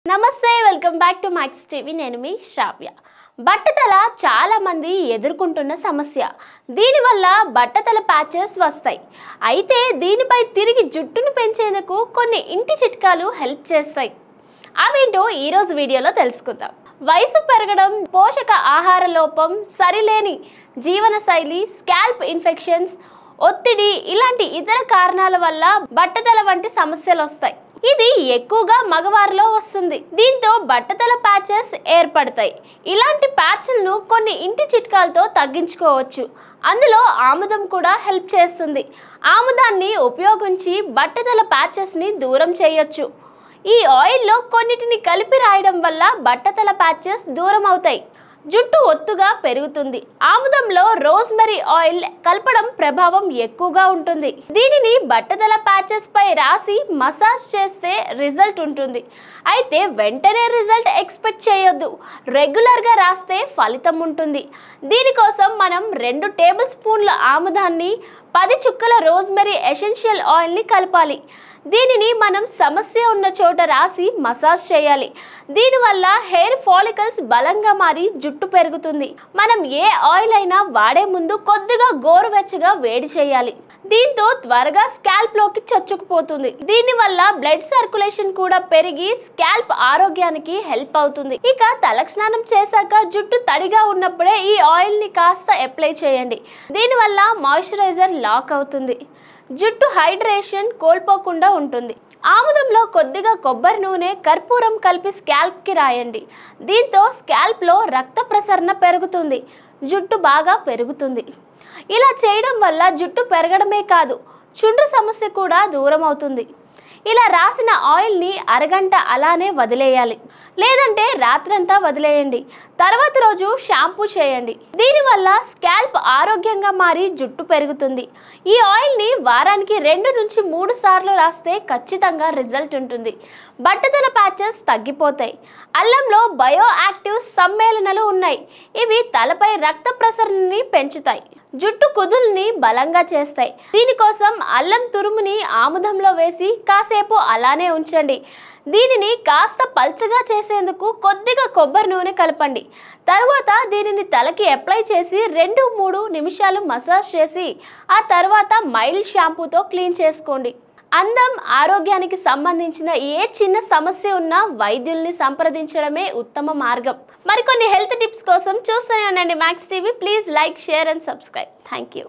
నమస్తే welcome back to max TV నేను మీ శ్రావ్య బట్టతల చాలా మంది ఎదుర్కొంటున్న సమస్య దీనివల్ల బట్టతల ప్యాచెస్ వస్తాయి అయితే దీనిపై తిరిగి జుట్టును పెంచేందుకు కొన్ని ఇంటి చిట్కాలు హెల్ప్ చేస్తాయి అవేంటో ఈ రోజు వీడియోలో తెలుసుకుందాం వయసు పెరగడం పోషక ఆహార లోపం సరిలేని జీవనశైలి స్కాల్ప్ ఇన్ఫెక్షన్స్ ఒత్తిడి ఇలాంటి ఇతర కారణాల వల్ల బట్టతల వంటి సమస్యలు వస్తాయి ఇది ఎక్కువగా మగవారిలో వస్తుంది దీంతో బట్టతల ప్యాచెస్ ఏర్పడతాయి ఇలాంటి ప్యాచ్లను కొన్ని ఇంటి చిట్కాలతో తగ్గించుకోవచ్చు అందులో ఆముదం కూడా హెల్ప్ చేస్తుంది ఆముదాన్ని ఉపయోగించి బట్టతల ప్యాచెస్ ని దూరం చేయొచ్చు ఈ ఆయిల్ లో కొన్నిటిని కలిపి రాయడం వల్ల బట్టతల ప్యాచెస్ దూరం అవుతాయి జుట్టు ఒత్తుగా పెరుగుతుంది ఆముదంలో రోజ్మెరీ ఆయిల్ కలపడం ప్రభావం ఎక్కువగా ఉంటుంది దీనిని బట్టతల ప్యాచెస్ పై రాసి మసాజ్ చేస్తే రిజల్ట్ ఉంటుంది అయితే వెంటనే రిజల్ట్ ఎక్స్పెక్ట్ చేయొద్దు రెగ్యులర్ గా రాస్తే ఫలితం ఉంటుంది దీనికోసం మనం 2 టేబుల్ స్పూన్ల ఆముదాన్ని 10 చుక్కల రోజ్మెరీ ఎసెన్షియల్ ఆయిల్ ని కలపాలి దీనిని మనం సమస్య ఉన్న చోట రాసి మసాజ్ చేయాలి దీనివల్ల హెయిర్ ఫాలికల్స్ బలంగా మారి జుట్టు పెరుగుతుంది మనం ఏ ఆయిల్ అయినా వాడే ముందు కొద్దిగా గోరువెచ్చగా వేడి చేయాలి దీంతో త్వరగా స్కాల్ప్ లోకి చొచ్చుకుపోతుంది దీనివల్ల బ్లడ్ సర్క్యులేషన్ కూడా పెరిగి స్కాల్ప్ ఆరోగ్యానికి హెల్ప్ అవుతుంది ఇక తలస్నానం చేశాక జుట్టు తడిగా ఉన్నప్పుడే ఈ ఆయిల్ ని కాస్త అప్లై చేయండి దీనివల్ల మాయిశ్చరైజర్ లాక్ అవుతుంది జుట్టు హైడ్రేషన్ కోల్పోకుండా ఉంటుంది ఆముదంలో కొద్దిగా కొబ్బరి నూనె కర్పూరం కలిపి స్కాల్ప్ కి రాయండి దీంతో స్కాల్ప్ లో రక్త ప్రసరణ పెరుగుతుంది జుట్టు బాగా పెరుగుతుంది ఇలా చేయడం వల్ల జుట్టు పెరగడమే కాదు చుండ్రు సమస్య కూడా దూరం అవుతుంది ఇలా రాసిన ఆయిల్ ని అరగంట అలానే వదిలేయాలి లేదంటే రాత్రంతా వదిలేయండి తర్వాత రోజు షాంపూ చేయండి దీనివల్ల స్కాల్ప్ ఆరోగ్యంగా మారి జుట్టు పెరుగుతుంది ఈ ఆయిల్ ని వారానికి 2 నుంచి 3 సార్లు రాస్తే ఖచ్చితంగా రిజల్ట్ ఉంటుంది బట్టతల ప్యాచెస్ తగ్గిపోతాయి అల్లంలో బయో యాక్టివ్ సమ్మేళనాలు ఉన్నాయి ఇవి తలపై రక్త ప్రసరణని పెంచుతాయి జుట్టు కుదుల్ని బలంగా చేస్తాయి దీనికోసం అల్లం తురుముని ఆముదంలో వేసి కాసేపు అలానే ఉంచండి దీనిని కాస్త పల్చగా చేసేందుకు కొద్దిగా కొబ్బరి నూనె కలపండి తర్వాత దీనిని తలకి అప్లై చేసి 2-3 నిమిషాలు మసాజ్ చేసి ఆ తర్వాత మైల్డ్ షాంపూతో క్లీన్ చేసుకోండి అందం ఆరోగ్యానికి సంబంధించిన ఏ చిన్న సమస్య ఉన్నా వైద్యుల్ని సంప్రదించడమే ఉత్తమ మార్గం మరికొన్ని హెల్త్ టిప్స్ కోసం చూస్తూనే ఉండండి max TV please like share and subscribe thank you